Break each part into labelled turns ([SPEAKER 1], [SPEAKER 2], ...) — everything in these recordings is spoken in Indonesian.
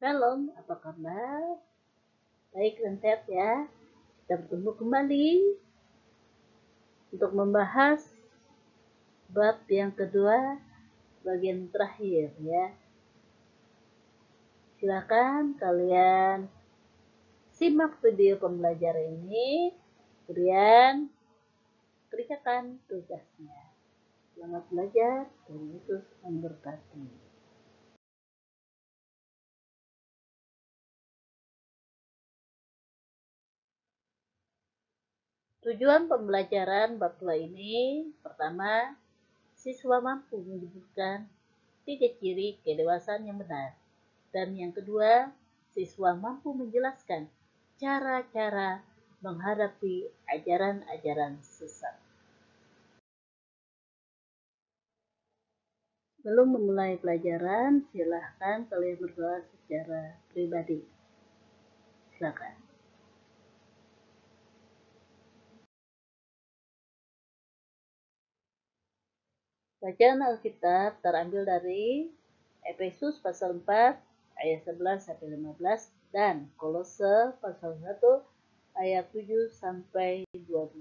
[SPEAKER 1] Shalom, apa kabar? Baik dan sehat ya. Kita bertemu kembali untuk membahas bab yang kedua, bagian terakhir ya. Silakan kalian simak video pembelajaran ini, kemudian kerjakan tugasnya. Selamat belajar, Tuhan Yesus memberkati. Tujuan pembelajaran bab 2 ini, pertama, siswa mampu menyebutkan 3 ciri kedewasaan yang benar. Dan yang kedua, siswa mampu menjelaskan cara-cara menghadapi ajaran-ajaran sesat. Sebelum memulai pelajaran, silahkan kalian berdoa secara pribadi. Silakan. Bacaan Alkitab terambil dari Efesus pasal 4 ayat 11 sampai 15 dan Kolose pasal 1 ayat 7 sampai 12.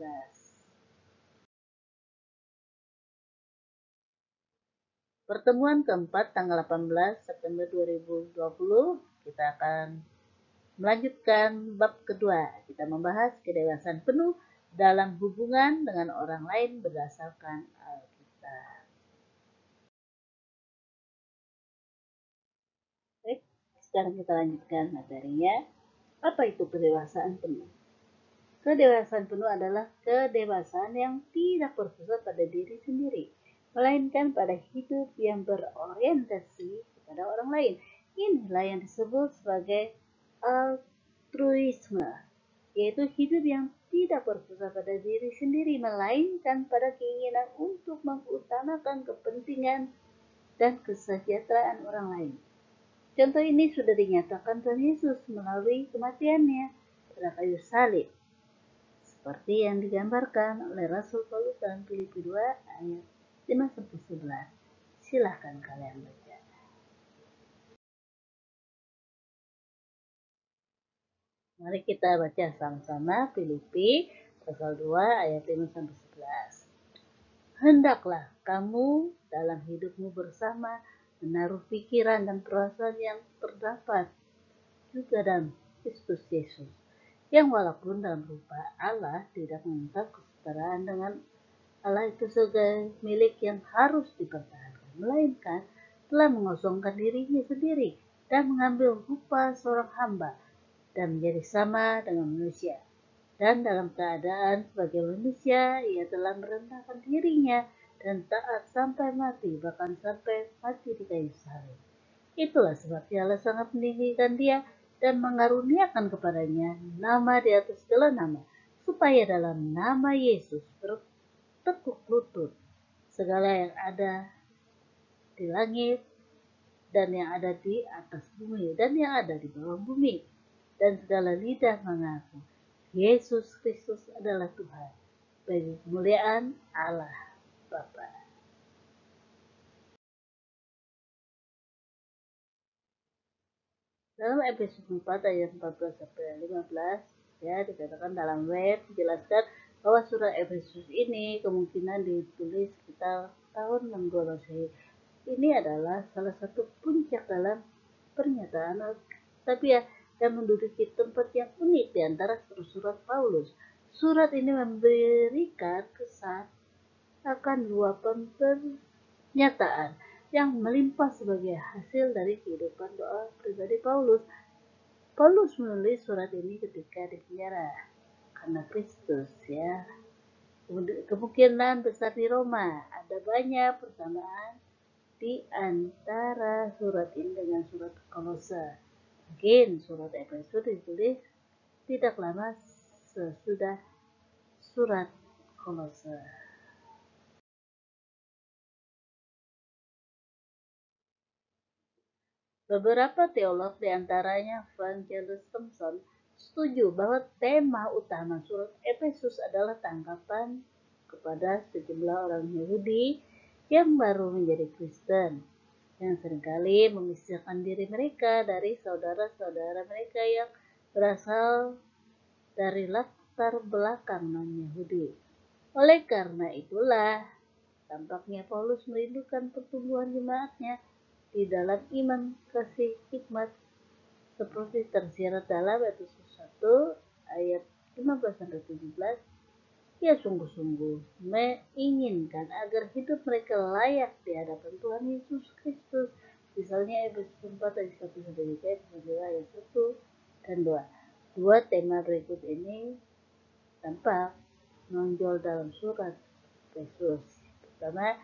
[SPEAKER 1] Pertemuan keempat tanggal 18 September 2020 kita akan melanjutkan bab kedua. Kita membahas kedewasaan penuh dalam hubungan dengan orang lain berdasarkan Alkitab. Baik, sekarang kita lanjutkan materinya. Apa itu kedewasaan penuh? Kedewasaan penuh adalah kedewasaan yang tidak berpusat pada diri sendiri, melainkan pada hidup yang berorientasi kepada orang lain. Inilah yang disebut sebagai altruisme, yaitu hidup yang tidak berpusat pada diri sendiri, melainkan pada keinginan untuk mengutamakan kepentingan dan kesejahteraan orang lain. Contoh ini sudah dinyatakan Tuhan Yesus melalui kematiannya pada kayu salib, seperti yang digambarkan oleh Rasul Paulus dalam Filipi 2 ayat 5-11. Silahkan kalian baca. Mari kita baca sama-sama Filipi pasal 2 ayat 5-11. Hendaklah kamu dalam hidupmu bersama menaruh pikiran dan perasaan yang terdapat juga dalam Kristus Yesus, yang walaupun dalam rupa Allah tidak menganggap kesetaraan dengan Allah itu sebagai milik yang harus dipertahankan, melainkan telah mengosongkan dirinya sendiri dan mengambil rupa seorang hamba dan menjadi sama dengan manusia. Dan dalam keadaan sebagai manusia, ia telah merendahkan dirinya dan taat sampai mati, bahkan sampai mati di kayu salib. Itulah sebabnya Allah sangat meninggikan dia dan mengaruniakan kepadanya nama di atas segala nama, supaya dalam nama Yesus bertekuk lutut segala yang ada di langit dan yang ada di atas bumi dan yang ada di bawah bumi, dan segala lidah mengaku Yesus Kristus adalah Tuhan, bagi kemuliaan Allah Bapa. Dalam Efesus 4 ayat 14-15 ya, dikatakan dalam web dijelaskan bahwa surat Efesus ini kemungkinan ditulis sekitar tahun 62 Masehi. Ini adalah salah satu puncak dalam pernyataan tapi ya, dan menduduki tempat yang unik di antara surat Paulus. Surat ini memberikan kesan akan luapan pernyataan yang melimpah sebagai hasil dari kehidupan doa pribadi Paulus. Paulus menulis surat ini ketika di penjara karena Kristus ya. Kemungkinan besar di Roma. Ada banyak persamaan di antara surat ini dengan surat Kolose. Mungkin surat Efesus ditulis tidak lama sesudah surat Kolose. Beberapa teolog, diantaranya Evangelist Thompson, setuju bahwa tema utama surat Efesus adalah tanggapan kepada sejumlah orang Yahudi yang baru menjadi Kristen, yang seringkali memisahkan diri mereka dari saudara-saudara mereka yang berasal dari latar belakang non-Yahudi. Oleh karena itulah, tampaknya Paulus merindukan pertumbuhan jemaatnya di dalam iman, kasih, hikmat, seperti tersirat dalam Efesus 1 ayat 15-17. Ia sungguh-sungguh menginginkan agar hidup mereka layak di hadapan Tuhan Yesus Kristus. Misalnya Efesus 4 ayat 1-3, Efesus 2 ayat 1 dan 2. Dua tema berikut ini tampak menonjol dalam surat Efesus. Pertama,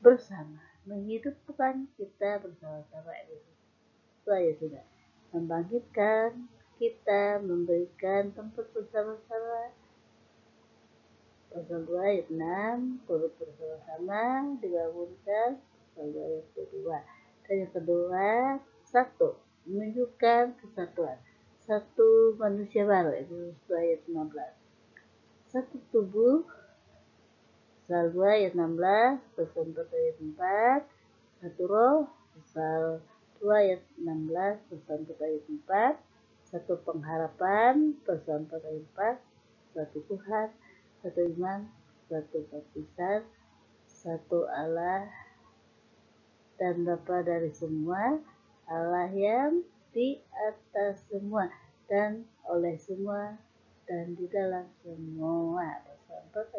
[SPEAKER 1] bersama, menghidupkan kita bersama-sama. Efesus 1 ayat 3. Membangkitkan kita, memberikan tempat bersama-sama. Pasal 2 ayat 6, turut bersama-sama dibangunkan. Pasal 2 ayat kedua. Dan yang kedua, satu, menunjukkan kesatuan. Satu manusia baru, Efesus 2 ayat 15. Satu tubuh, pasal 2 ayat 16, pasal 4 ayat 4. Satu roh, pasal 2 ayat 16, pasal 4 ayat 4. Satu pengharapan, pasal 4 ayat 4. Satu Tuhan, satu iman, satu baptisan, satu Allah dan Bapa dari semua, Allah yang di atas semua dan oleh semua dan di dalam semua. Pasal 4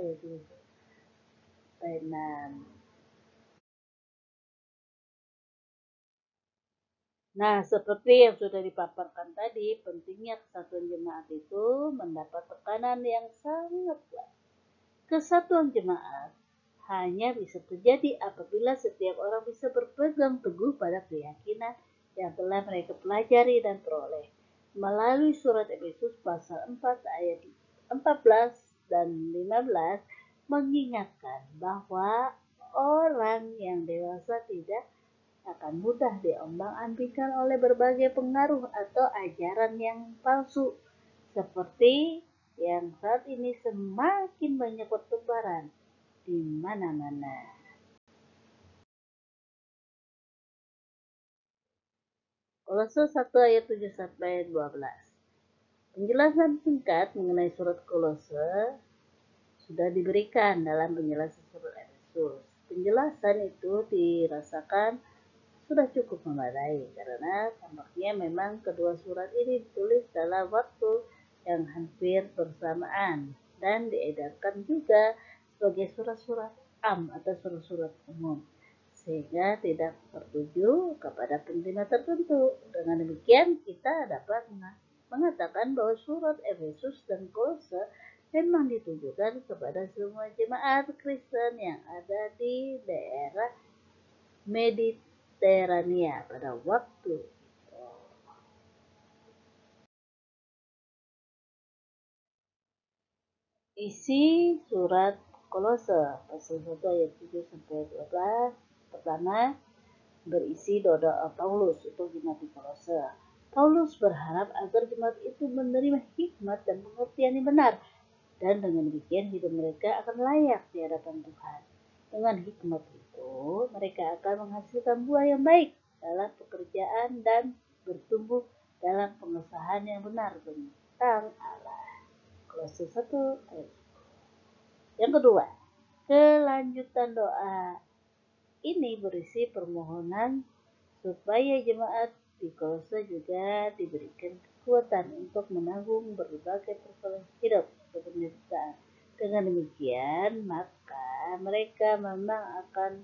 [SPEAKER 1] ayat 6. Nah, seperti yang sudah dipaparkan tadi, pentingnya kesatuan jemaat itu mendapat tekanan yang sangat kuat. Kesatuan jemaat hanya bisa terjadi apabila setiap orang bisa berpegang teguh pada keyakinan yang telah mereka pelajari dan peroleh. Melalui surat Efesus pasal 4 ayat 14 dan 15 mengingatkan bahwa orang yang dewasa tidak akan mudah diombang-ambingkan oleh berbagai pengaruh atau ajaran yang palsu, seperti yang saat ini semakin banyak bertebaran di mana-mana. Kolose 1 ayat 7-12. Penjelasan singkat mengenai surat Kolose sudah diberikan dalam penjelasan surat Efesus. Penjelasan itu dirasakan sudah cukup memadai karena tampaknya memang kedua surat ini ditulis dalam waktu yang hampir bersamaan dan diedarkan juga sebagai surat-surat atau surat-surat umum, sehingga tidak tertuju kepada penerima tertentu. Dengan demikian kita dapat mengatakan bahwa surat Efesus dan Kolose memang ditujukan kepada semua jemaat Kristen yang ada di daerah Mediterania pada waktu itu. Isi surat Kolose pasal 1 ayat 7-12. Pertama, berisi doa Paulus untuk jemaat di Kolose. Paulus berharap agar jemaat itu menerima hikmat dan pengertian yang benar, dan dengan demikian hidup mereka akan layak di hadapan Tuhan. Dengan hikmat itu, mereka akan menghasilkan buah yang baik dalam pekerjaan dan bertumbuh dalam pengesahan yang benar tentang Allah. Kolose 1 ayat. Yang kedua, kelanjutan doa ini berisi permohonan supaya jemaat di Kolose juga diberikan kekuatan untuk menanggung berbagai persoalan hidup atau penderitaan. Dengan demikian, maka mereka memang akan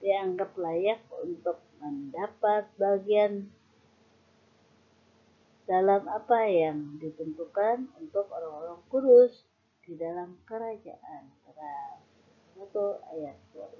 [SPEAKER 1] dianggap layak untuk mendapat bagian dalam apa yang ditentukan untuk orang-orang kudus di dalam kerajaan Allah. 1 ayat 12.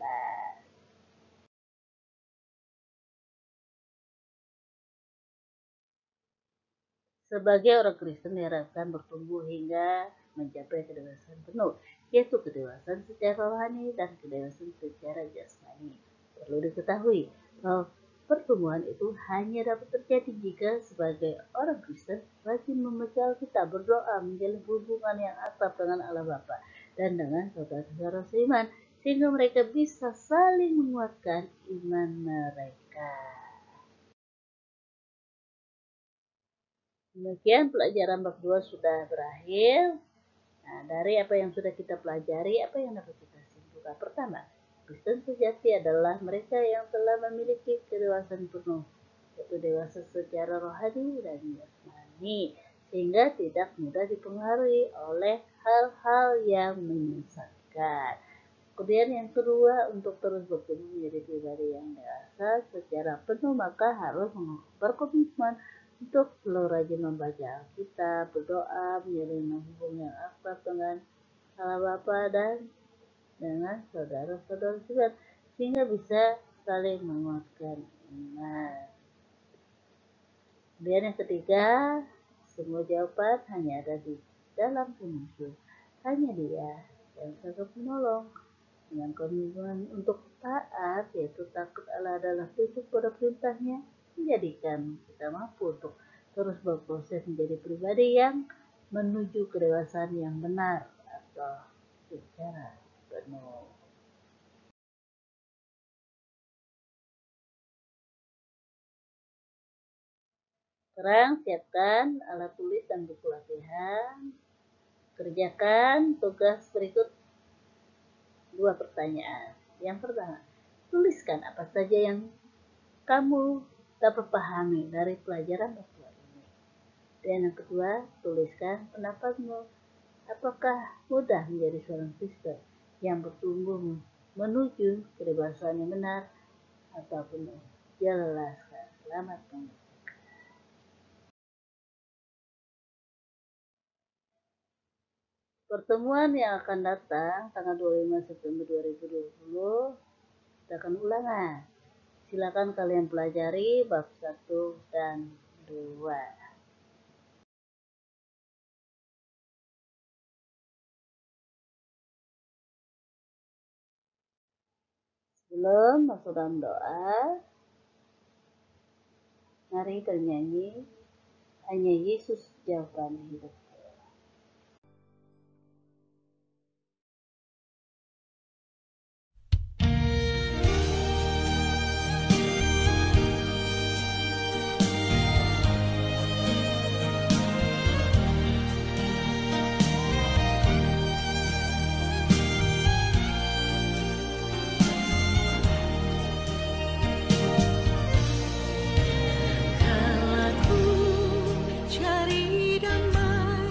[SPEAKER 1] Sebagai orang Kristen diharapkan bertumbuh hingga mencapai kedewasaan penuh, yaitu kedewasaan secara rohani dan kedewasaan secara jasmani. Perlu diketahui bahwa pertumbuhan itu hanya dapat terjadi jika sebagai orang Kristen rajin membaca Alkitab, berdoa, menjalin hubungan yang akrab dengan Allah Bapa dan dengan saudara-saudara seiman. sehingga mereka bisa saling menguatkan iman mereka. Demikian pelajaran bab 2 sudah berakhir. Nah, dari apa yang sudah kita pelajari, apa yang dapat kita simpulkan? Pertama, Kristen sejati adalah mereka yang telah memiliki kedewasaan penuh, yaitu dewasa secara rohani dan jasmani, sehingga tidak mudah dipengaruhi oleh hal-hal yang menyesatkan. Kemudian yang kedua, untuk terus bertumbuh menjadi pribadi yang dewasa secara penuh, maka harus berkomitmen untuk selalu rajin membaca Alkitab, berdoa, menjalin hubungan yang akrab dengan Allah Bapa dan dengan saudara-saudara juga, sehingga bisa saling menguatkan iman. Kemudian yang ketiga, semua jawaban hanya ada di dalam Tuhan Yesus. Hanya Dia yang sanggup menolong. Dengan komitmen untuk taat, yaitu takut Allah adalah tunduk pada perintahnya, menjadikan kita mampu untuk terus berproses menjadi pribadi yang menuju kedewasaan yang benar atau secara penuh. Sekarang siapkan alat tulis dan buku latihan. Kerjakan tugas berikut 2 pertanyaan. Yang pertama, tuliskan apa saja yang kamu dapat pahami dari pelajaran bab 2 ini. Dan yang kedua, tuliskan pendapatmu. Apakah mudah menjadi seorang Kristen yang bertumbuh menuju kedewasaan yang benar atau penuh? Jelaskan. Selamat mengerti. Pertemuan yang akan datang tanggal 25 September 2020 kita akan ulangan. Silakan kalian pelajari bab 1 dan 2. Sebelum masuk dalam doa, mari bernyanyi Hanya Yesus Jawaban Hidup.
[SPEAKER 2] Kala ku cari damai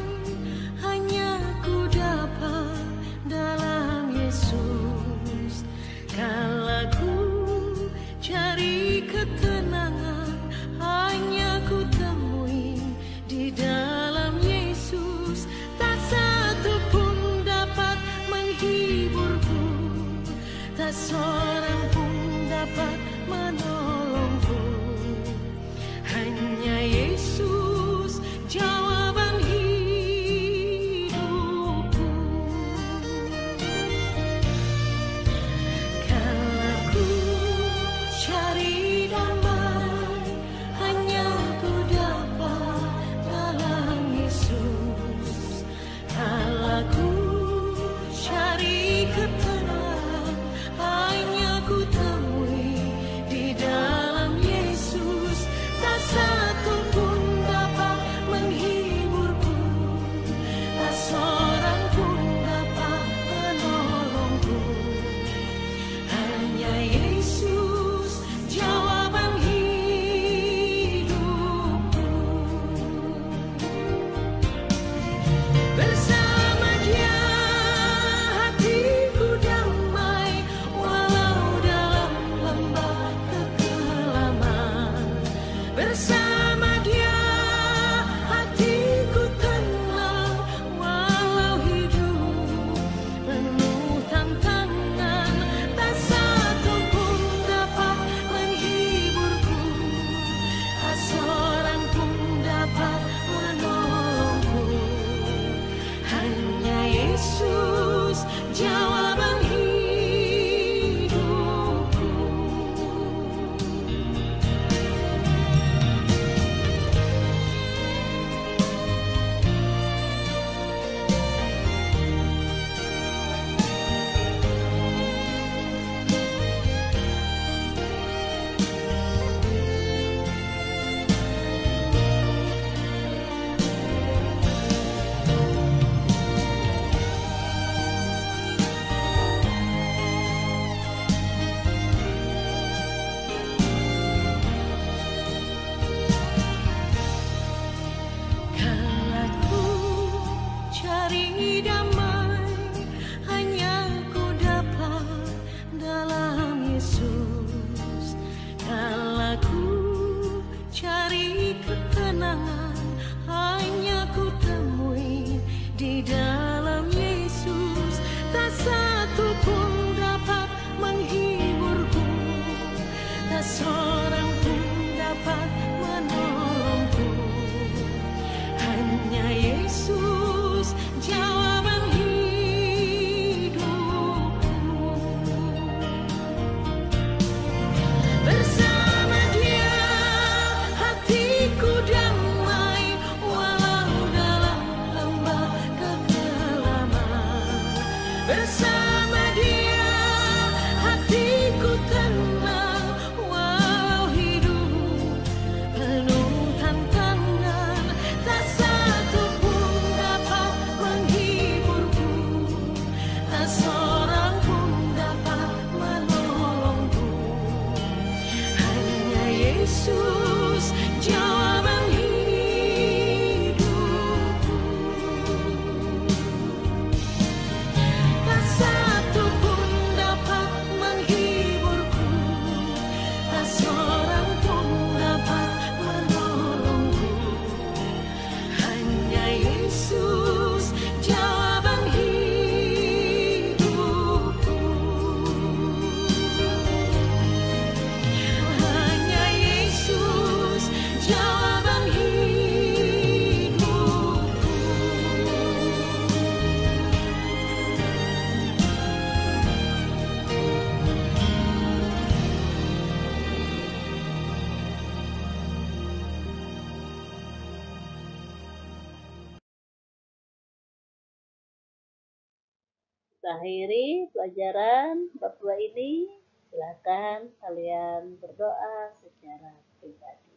[SPEAKER 1] akhiri pelajaran bab 2 ini. Silakan kalian berdoa secara pribadi.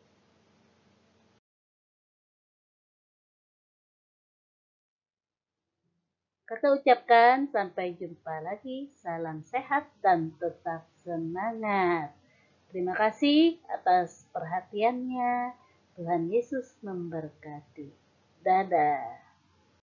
[SPEAKER 1] Kita ucapkan sampai jumpa lagi. Salam sehat dan tetap semangat. Terima kasih atas perhatiannya. Tuhan Yesus memberkati. Dadah.